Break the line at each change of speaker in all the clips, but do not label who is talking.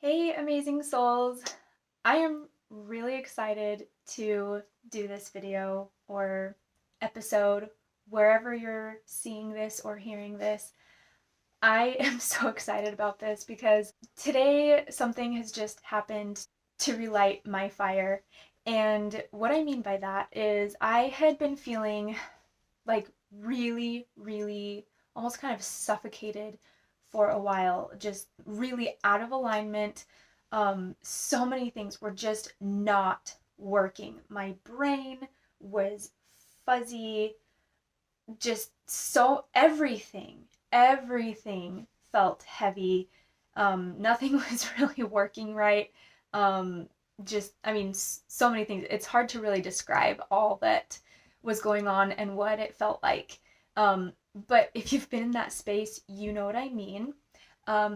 Hey, amazing souls! I am really excited to do this video or episode wherever you're seeing this or hearing this. I am so excited about this because today something has just happened to relight my fire. And what I mean by that is I had been feeling like really almost kind of suffocated for a while, just really out of alignment. So many things were just not working. My brain was fuzzy, just so everything felt heavy. Nothing was really working right. I mean, so many things. It's hard to really describe all that was going on and what it felt like. But if you've been in that space, you know what I mean.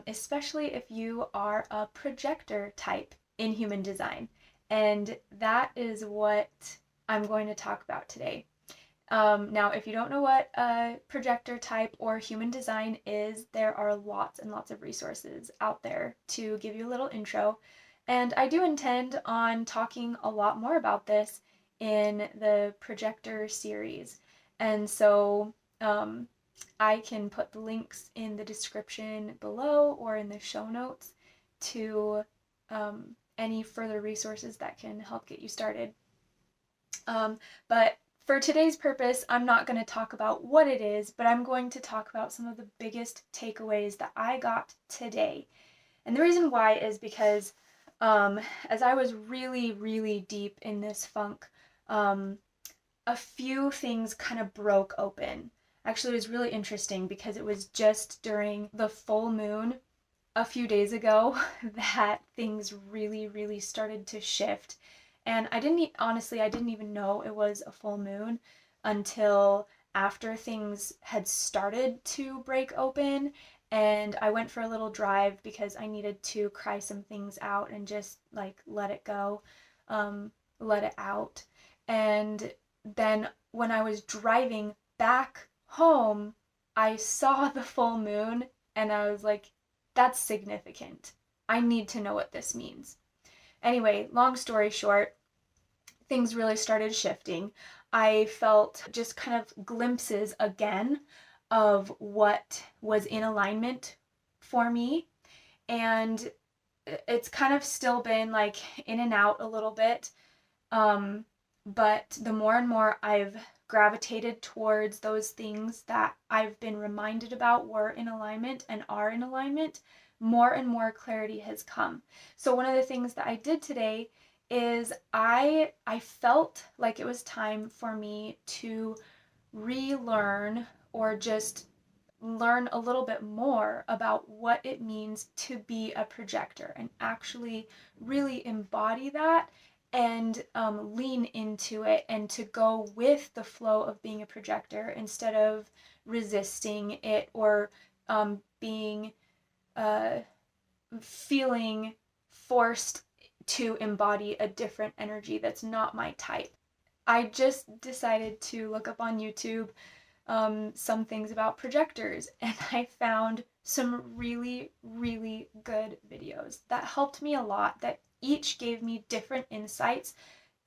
Especially if you are a projector type in human design. And that is what I'm going to talk about today. Now, if you don't know what a projector type or human design is, there are lots and lots of resources out there to give you a little intro. And I do intend on talking a lot more about this in the Projector series. And so I can put the links in the description below or in the show notes to any further resources that can help get you started. But for today's purpose, I'm not going to talk about what it is, but I'm going to talk about some of the biggest takeaways that I got today. And the reason why is because as I was really deep in this funk, a few things kind of broke open. Actually, it was really interesting because it was just during the full moon a few days ago that things really started to shift. And honestly, I didn't even know it was a full moon until after things had started to break open. And I went for a little drive because I needed to cry some things out and just like let it go, let it out. And then when I was driving back home, I saw the full moon and I was like, that's significant. I need to know what this means. Anyway, long story short, things really started shifting. I felt just kind of glimpses again of what was in alignment for me. And it's kind of still been like in and out a little bit. But the more and more I've gravitated towards those things that I've been reminded about were in alignment and are in alignment, more and more clarity has come. So one of the things that I did today is I felt like it was time for me to relearn or just learn a little bit more about what it means to be a projector and actually really embody that and lean into it and to go with the flow of being a projector instead of resisting it or being feeling forced to embody a different energy that's not my type. I just decided to look up on YouTube some things about projectors, and I found some really good videos that helped me a lot, that each gave me different insights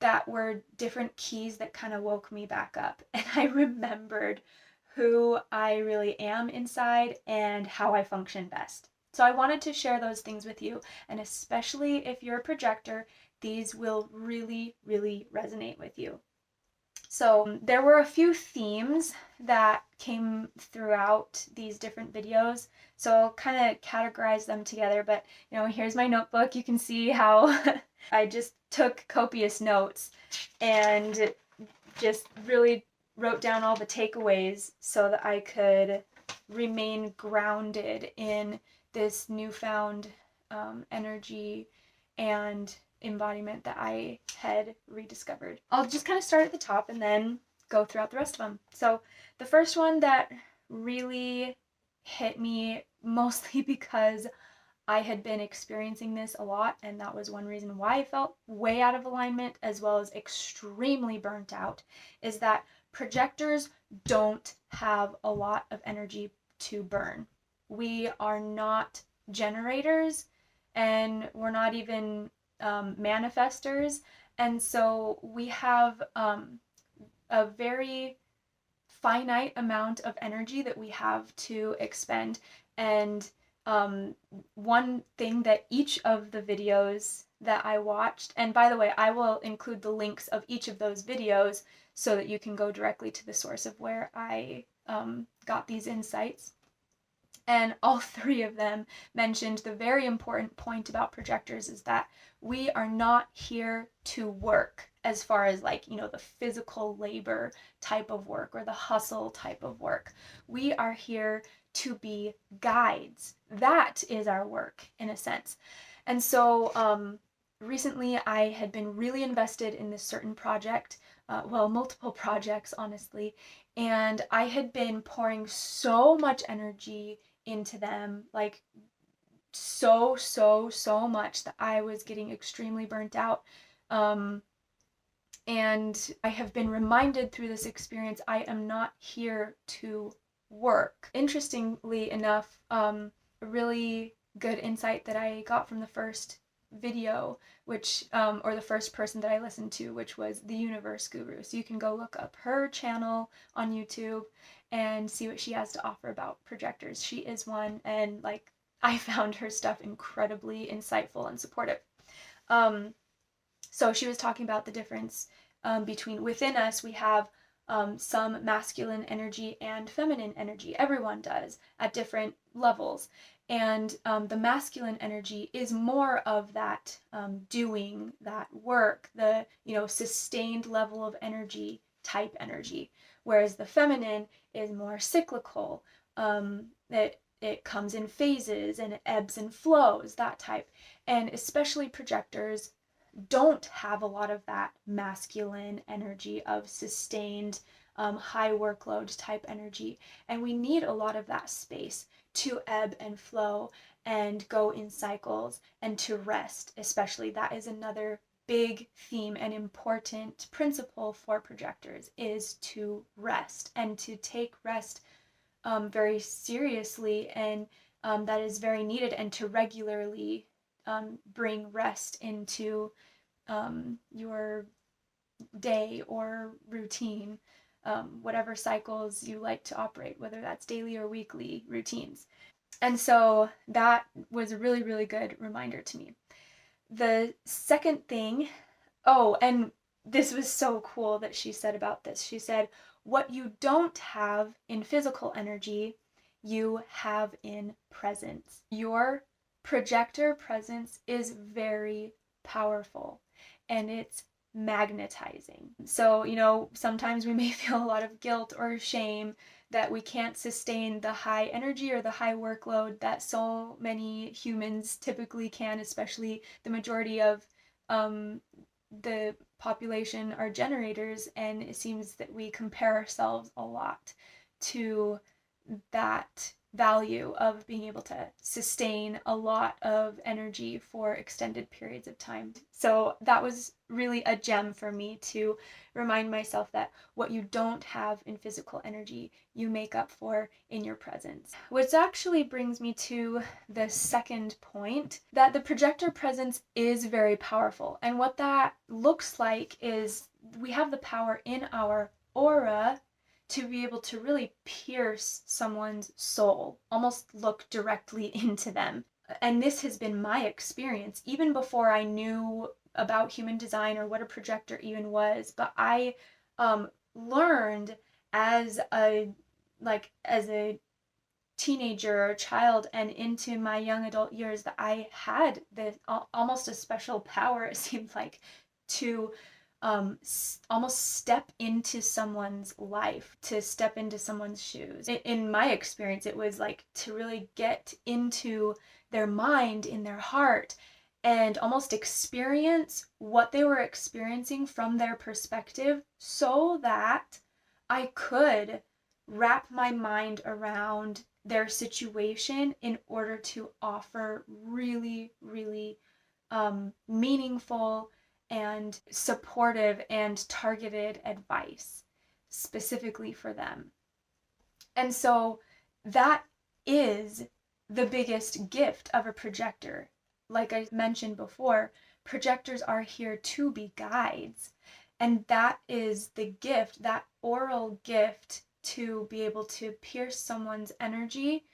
that were different keys that kind of woke me back up. And I remembered who I really am inside and how I function best. So I wanted to share those things with you, and especially if you're a projector, these will really resonate with you. So there were a few themes that came throughout these different videos. So I'll kind of categorize them together, but here's my notebook. You can see how I just took copious notes and just really wrote down all the takeaways so that I could remain grounded in this newfound energy and embodiment that I had rediscovered. I'll just kind of start at the top and then go throughout the rest of them. So the first one that really hit me, mostly because I had been experiencing this a lot, and that was one reason why I felt way out of alignment as well as extremely burnt out, is that projectors don't have a lot of energy to burn. We are not generators. and we're not even manifestors. And so we have a very finite amount of energy that we have to expend. And one thing that each of the videos that I watched, and by the way, I will include the links of each of those videos so that you can go directly to the source of where I got these insights. And all three of them mentioned the very important point about projectors is that we are not here to work as far as like, the physical labor type of work or the hustle type of work. We are here to be guides. That is our work in a sense. And so recently I had been really invested in this certain project, multiple projects, honestly, and I had been pouring so much energy into them, like so much that I was getting extremely burnt out. And I have been reminded through this experience I am not here to work. Interestingly enough, a really good insight that I got from the first video, which or the first person that I listened to, which was the Universe Guru. So you can go look up her channel on YouTube and see what she has to offer about projectors. She is one, and like I found her stuff incredibly insightful and supportive. So she was talking about the difference between within us we have some masculine energy and feminine energy. Everyone does at different levels. And the masculine energy is more of that doing, that work, the sustained level of energy type energy, whereas the feminine is more cyclical. It comes in phases and it ebbs and flows, that type. And especially projectors don't have a lot of that masculine energy of sustained high workload type energy, and we need a lot of that space to ebb and flow and go in cycles and to rest. Especially, that is another big theme and important principle for projectors, is to rest and to take rest very seriously, and that is very needed, and to regularly bring rest into your day or routine, whatever cycles you like to operate, whether that's daily or weekly routines. And so that was a really, really good reminder to me. The second thing, and this was so cool that she said about this. She said, what you don't have in physical energy, you have in presence. Your projector presence is very powerful, and it's magnetizing. So, sometimes we may feel a lot of guilt or shame that we can't sustain the high energy or the high workload that so many humans typically can, especially the majority of the population are generators, and it seems that we compare ourselves a lot to that value of being able to sustain a lot of energy for extended periods of time. So that was really a gem for me to remind myself that what you don't have in physical energy, you make up for in your presence. Which actually brings me to the second point, that the projector presence is very powerful. And what that looks like is we have the power in our aura to be able to really pierce someone's soul, almost look directly into them. And this has been my experience even before I knew about human design or what a projector even was. But I learned as a teenager or child and into my young adult years that I had this almost a special power, it seemed like, to almost step into someone's life, to step into someone's shoes. In my experience, it was like to really get into their mind, in their heart, and almost experience what they were experiencing from their perspective, so that I could wrap my mind around their situation in order to offer really, really meaningful and supportive and targeted advice specifically for them. And so that is the biggest gift of a projector. like I mentioned before, projectors are here to be guides. And that is the gift, that oral gift, to be able to pierce someone's energy,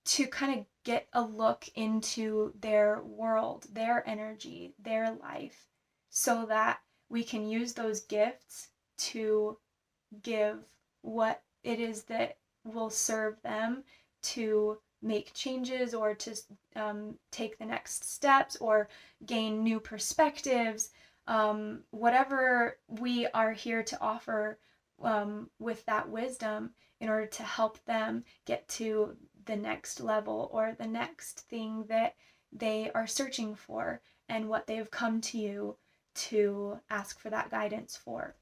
to kind of get a look into their world, their energy, their life, so that we can use those gifts to give what it is that will serve them to make changes, or to take the next steps, or gain new perspectives, whatever we are here to offer with that wisdom, in order to help them get to the next level, or the next thing that they are searching for, and what they've come to you to ask for that guidance for.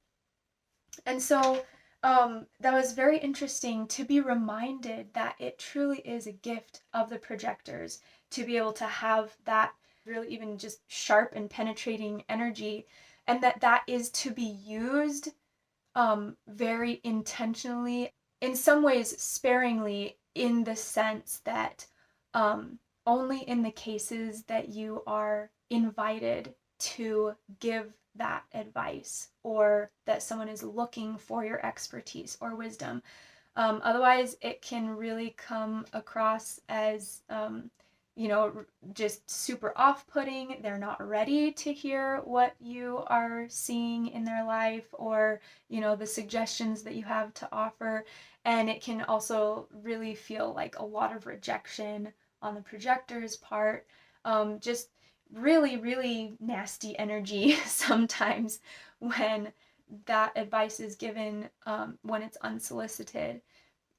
And so that was very interesting to be reminded that it truly is a gift of the projectors to be able to have that really even just sharp and penetrating energy, and that is to be used very intentionally, in some ways sparingly, in the sense that only in the cases that you are invited to give that advice, or that someone is looking for your expertise or wisdom. Otherwise, it can really come across as, just super off-putting. They're not ready to hear what you are seeing in their life, or, the suggestions that you have to offer. And it can also really feel like a lot of rejection on the projector's part. Just really, really nasty energy sometimes when that advice is given, when it's unsolicited.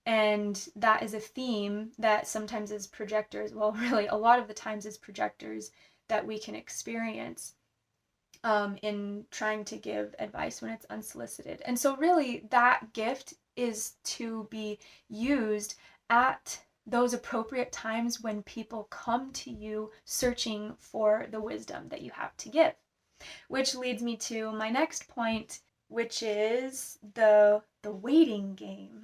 And that is a theme that sometimes as projectors, well, really a lot of the times as projectors, that we can experience in trying to give advice when it's unsolicited. And so really that gift is to be used at those appropriate times when people come to you searching for the wisdom that you have to give. Which leads me to my next point, which is the waiting game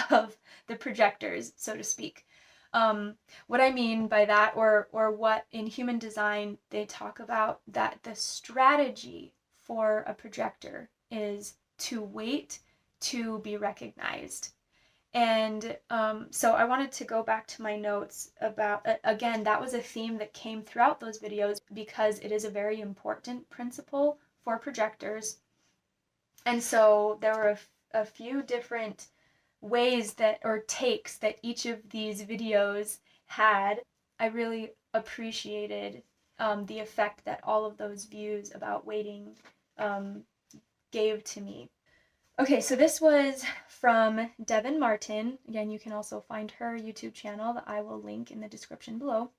of the projectors, so to speak. What I mean by that, or what in human design they talk about, that the strategy for a projector is to wait to be recognized. And so I wanted to go back to my notes about, again, that was a theme that came throughout those videos, because it is a very important principle for projectors. And so there were a few different ways that, or takes that each of these videos had. I really appreciated the effect that all of those views about waiting gave to me. Okay, so this was from Devin Martin. Again, you can also find her YouTube channel that I will link in the description below.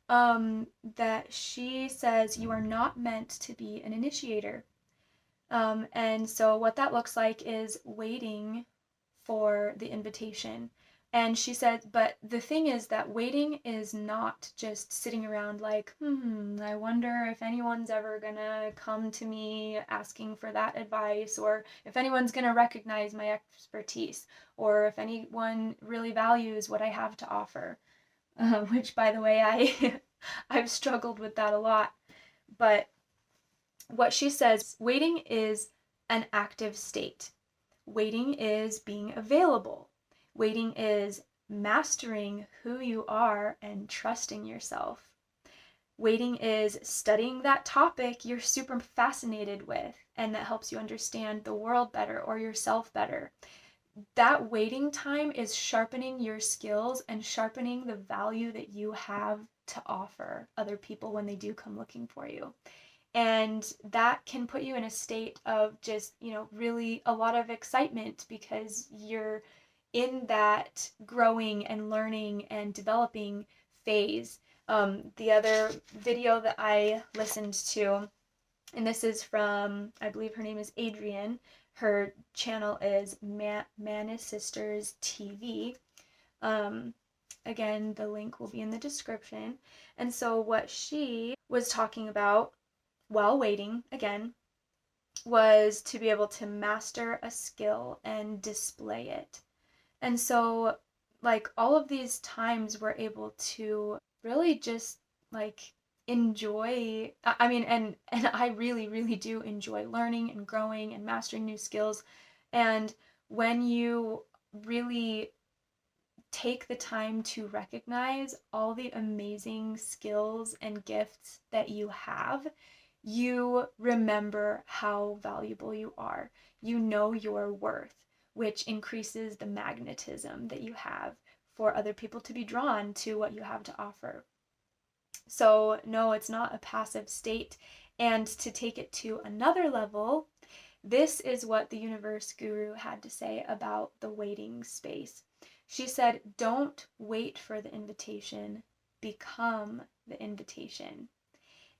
That she says, you are not meant to be an initiator. And so what that looks like is waiting for the invitation. And she said, but the thing is that waiting is not just sitting around like, I wonder if anyone's ever gonna come to me asking for that advice, or if anyone's gonna recognize my expertise, or if anyone really values what I have to offer. Which, by the way, I've struggled with that a lot. But what she says, waiting is an active state. Waiting is being available. Waiting is mastering who you are and trusting yourself. Waiting is studying that topic you're super fascinated with and that helps you understand the world better or yourself better. That waiting time is sharpening your skills and sharpening the value that you have to offer other people when they do come looking for you. And that can put you in a state of just, really a lot of excitement, because you're in that growing and learning and developing phase. The other video that I listened to, and this is from, I believe her name is Adrienne. Her channel is Manis Sisters TV. Again, the link will be in the description. And so what she was talking about while waiting, again, was to be able to master a skill and display it. And so, like, all of these times we're able to really just like enjoy, I mean, and I really, really do enjoy learning and growing and mastering new skills. And when you really take the time to recognize all the amazing skills and gifts that you have, you remember how valuable you are. You know your worth, which increases the magnetism that you have for other people to be drawn to what you have to offer. So, no, it's not a passive state. And to take it to another level, this is what the universe guru had to say about the waiting space. She said, don't wait for the invitation, become the invitation.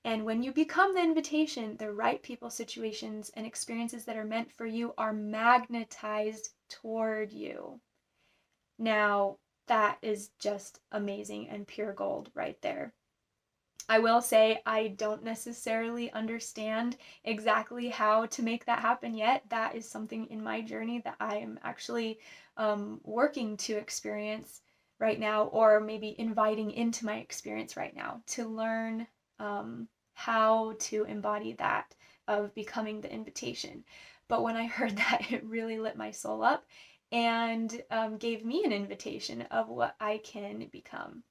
And when you become the invitation, the right people, situations, and experiences that are meant for you are magnetized toward you. Now, that is just amazing and pure gold right there. I will say I don't necessarily understand exactly how to make that happen yet. That is something in my journey that I am actually working to experience right now, or maybe inviting into my experience right now to learn how to embody that of becoming the invitation. But when I heard that, it really lit my soul up and gave me an invitation of what I can become.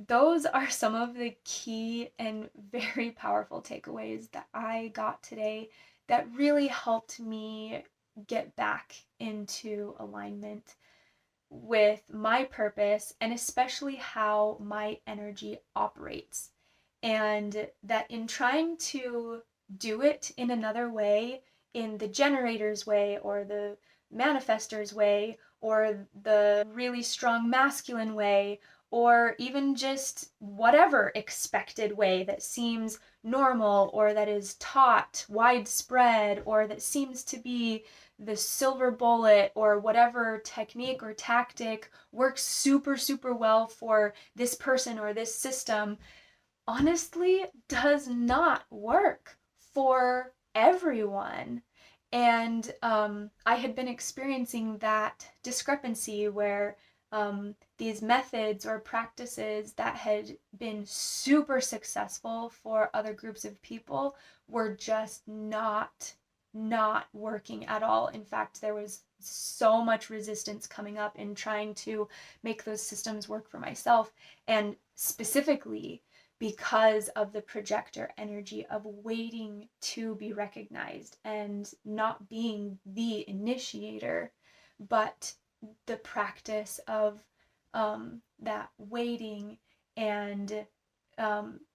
Those are some of the key and very powerful takeaways that I got today that really helped me get back into alignment with my purpose and especially how my energy operates. And that in trying to do it in another way, in the generator's way or the manifestor's way or the really strong masculine way, or even just whatever expected way that seems normal or that is taught widespread or that seems to be the silver bullet, or whatever technique or tactic works super, super well for this person or this system, honestly does not work for everyone. And I had been experiencing that discrepancy where these methods or practices that had been super successful for other groups of people were just not working at all. In fact, there was so much resistance coming up in trying to make those systems work for myself, and specifically because of the projector energy of waiting to be recognized and not being the initiator, but the practice of that waiting and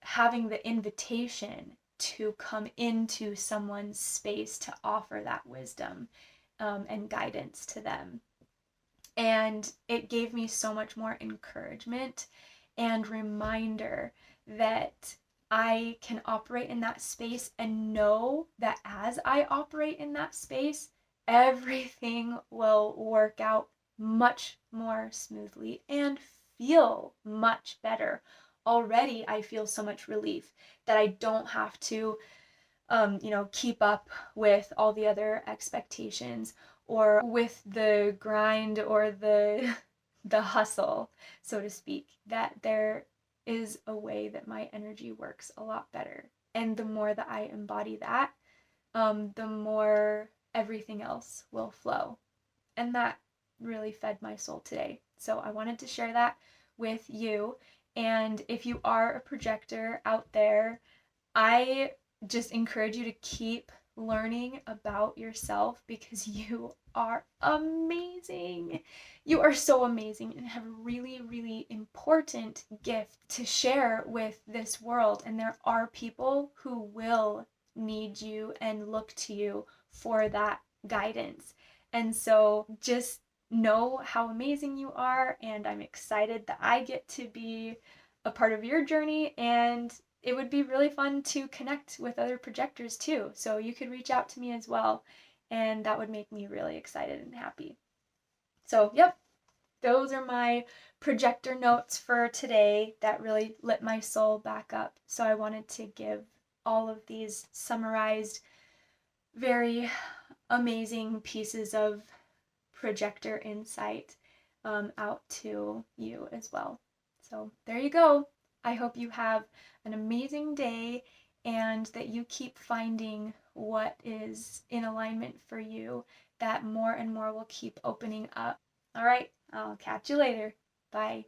having the invitation to come into someone's space to offer that wisdom and guidance to them. And it gave me so much more encouragement and reminder that I can operate in that space and know that as I operate in that space, everything will work out much more smoothly and feel much better. Already, I feel so much relief that I don't have to, keep up with all the other expectations or with the grind or the hustle, so to speak, that there is a way that my energy works a lot better. And the more that I embody that, the more everything else will flow. And that really fed my soul today. So I wanted to share that with you. And if you are a projector out there, I just encourage you to keep learning about yourself because you are amazing. You are so amazing and have a really, really important gift to share with this world. And there are people who will need you and look to you for that guidance. And so just know how amazing you are. And I'm excited that I get to be a part of your journey, and it would be really fun to connect with other projectors too. So you could reach out to me as well, and that would make me really excited and happy. So, yep, those are my projector notes for today that really lit my soul back up. So I wanted to give all of these summarized, very amazing pieces of projector insight out to you as well. So there you go. I hope you have an amazing day and that you keep finding what is in alignment for you, that more and more will keep opening up. All right, I'll catch you later. Bye.